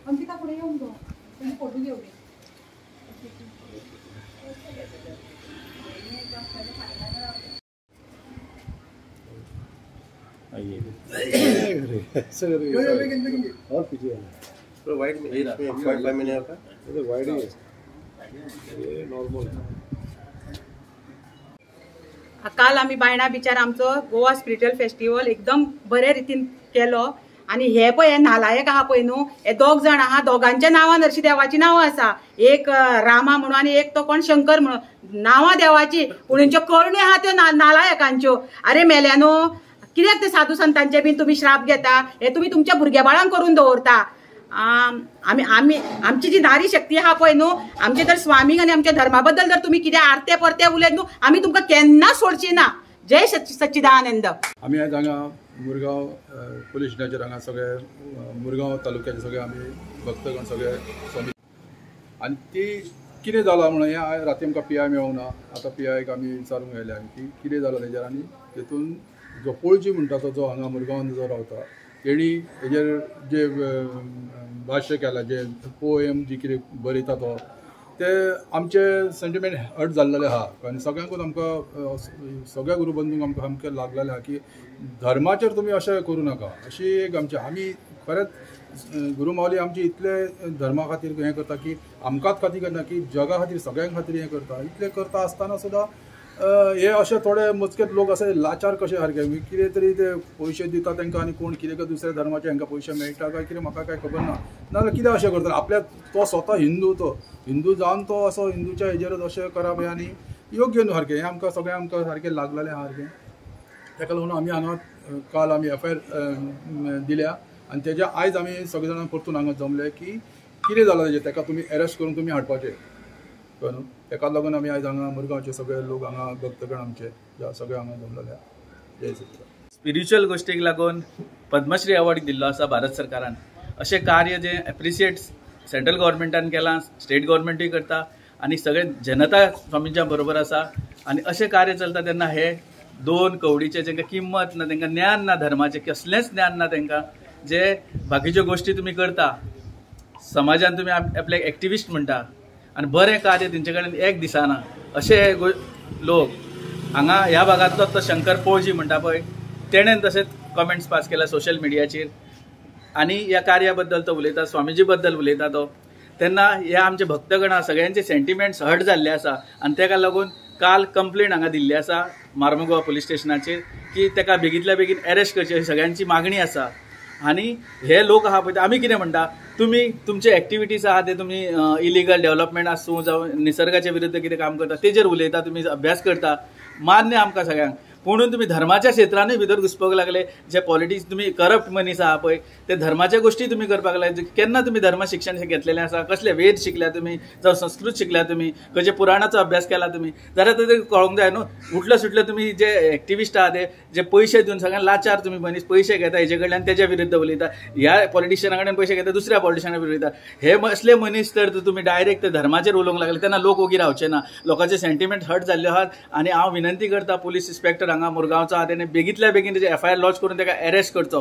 अंकिता पुढे येऊन गो तुम्ही फोटो घेऊ दे. और पीछे तो वाइड में 5 महीने का ये वाइड है, ये नॉर्मल है. काल आम्ही बायणा बिचार आमचो गोवा स्पिरिच्युअल फेस्टिवल एकदम बरे रितीन केलो. आणि हे पळय हे नालायक आहा पळय न्हू, हे दोग जाण आहा, दोगांच्या नांवान हरशी देवाची नांवां आसा. एक रामा म्हणून आणि एक तो कोण शंकर म्हणून नांवां देवाची, पूण हेंच्यो करण्यो आहा त्यो नालायकांच्यो. अरे मेल्यानो, कित्याक ते साधू संतांचे बीन तुम्ही श्राप घेता? हे तुम्ही तुमच्या भुरग्या बाळांक करून दवरता. आमची जी नारी शक्ती आहा पळय न्हू, आमचे जर स्वामीक आनी आमच्या धर्मा बद्दल जर तुम्ही कितें आरते परते उलयत न्हू, आमी तुमकां केन्ना सोडची ना. जय सच्चिदानंद. आमी आज हांगा मुरगांव पुलीस स्टेशनाचेर हांगा सगळे मुरगांव तालुक्याचे सगळे आमी भक्तगण सगळे स्वामी, आनी ती कितें जालां म्हणून हें राती आमकां पीआय मेळूंक ना. आतां पीआयक आमी विचारूंक गेले की कितें जालां तेजेर. आनी तेतून जो पळजी म्हणटा तो जो हांगा मुरगांवान जो रावता तेणी हेजेर जे भाश्य केलां, जे पोएम जी कितें बरयता तो, ते आमचे सेंटिमेंट हर्ट जाल्लेले आहा. आनी सगळ्यांकूच आमकां सगळ्या गुरुबंधूंक आमकां सामकें लागलेलें आहा की धर्माचेर तुमी अशें करूं नाका. अशी एक आमी खरेंच गुरुमावली आमची इतले धर्मा खातीर हें करता की आमकांच खातीर करना की जगा खातीर सगळ्यां खातीर हें करता. इतलें करता आसतना सुद्दां हे अशे थोडे मोजकेच लोक अशे लाचार कशे सारके कितें तरी ते पयशे दिता तांकां आनी कोण कितें दुसऱ्या धर्माचे हांकां पयशे मेळटा काय कितें म्हाका काय खबर ना. नाजाल्यार कितें अशें करता आपल्या तो स्वता हिंदू जावन तो असो हिंदूच्या हेजेरच अशें करप हें आनी योग्य न्हू सारकें. हें आमकां सगळ्यांक आमकां सारकें लागलेलें आहा सारकें. ताका लागून आमी हांगा काल आमी FIR दिल्या आनी तेज्या आयज आमी सगळे जाणां परतून हांगा जमले की कितें जालां तेजें ताका तुमी अरेस्ट करून तुमी हाडपाचें कळ्ळें. ताका लागून आमी आयज हांगा मुरगांवचे सगळे लोक हांगा भक्तगण आमचे सगळे हांगा जमलेले. जय सच्चिदानंद. स्पिरिच्युअल गोश्टीक लागून पद्मश्री अवॉर्ड दिल्लो आसा भारत सरकारान. अशें कार्य जे एप्रिशिएट सेंट्रल गव्हर्मेंटान केलां, स्टेट गव्हर्मेंटूय करता आनी सगळे जनता स्वामींच्या बरोबर आसा. आनी अशें कार्य चलता तेन्ना हे दोन कवडीचे जांकां किंमत ना, तांकां ज्ञान ना धर्माचें, कसलेंच ज्ञान ना तांकां, जे बाकीच्यो गोश्टी तुमी करता, समाजान तुमी आपल्याक एक्टिविस्ट म्हणटा आनी बरें कार्य तेंचे कडेन एक दिसना. अशे लोक हांगा ह्या भागांतलो तो शंकर पोळजी म्हणटा पळय, तेणेन तशेंच कमेंट्स पास केला सोशल मिडियाचेर आनी ह्या कार्या बद्दल तो उलयता, स्वामीजी बद्दल उलयता तो. तेन्ना हे आमचे भक्तगण सगळ्यांचे सेंटिमेंट्स हर्ट जाल्ले आसा आनी ताका लागून काल कंप्लेंट हांगा दिल्ली आसा मार्मुगांव पुलीस स्टेशनाचेर की ताका बेगींतल्या बेगीन अरेस्ट करची अशी सगळ्यांची मागणी आसा. आनी हे लोक आहा पळय आमी कितें म्हणटा, तुमी तुमचे एक्टिविटीज आहा ते तुमी इलिगल डेव्हलपमेंट आसूं जावं निसर्गाच्या विरुद्ध कितें काम करता तेजेर उलयता, तुमी अभ्यास करता, मान्य आमकां सगळ्यांक. म्हणून तुमी धर्माच्या क्षेत्रानूय भितर घुसपाक लागले. जे पॉलिटिक्स तुमी करप्ट मनीस आहा पळय ते धर्माच्या गोश्टी तुमी करपाक लागले. केन्ना तुमी धर्म शिक्षण घेतलेलें आसा? कसले वेद शिकल्या तुमी जावं संस्कृत शिकल्या तुमी, खंयच्या पुराणाचो अभ्यास केला तुमी? जाल्यार ते कळोंक जाय न्हू. उठलो सुटले तुमी जे एक्टिविस्ट आहा ते जे पयशे दिवन सगळ्यांक लाचार तुमी मनीस पयशे घेता हेजे कडल्यान तेज्या विरुद्ध उलयता, ह्या पॉलिटिशियना कडेन पयशे घेता दुसऱ्या पॉलिटिशियना विरुद्ध उलयता. हे असले मनीस तर तुमी डायरेक्ट धर्माचेर उलोवंक लागले तेन्ना लोक ओगी रावचे ना. लोकांचे सेंटिमेंट हर्ट जाल्ले आहात आनी हांव विनंती करता पुलीस इन्स्पेक्टर हांगा मुरगांवचो आहा तेणे बेगींतल्या बेगीन तेजे FIR लॉन्च करून ताका अरेस्ट करचो.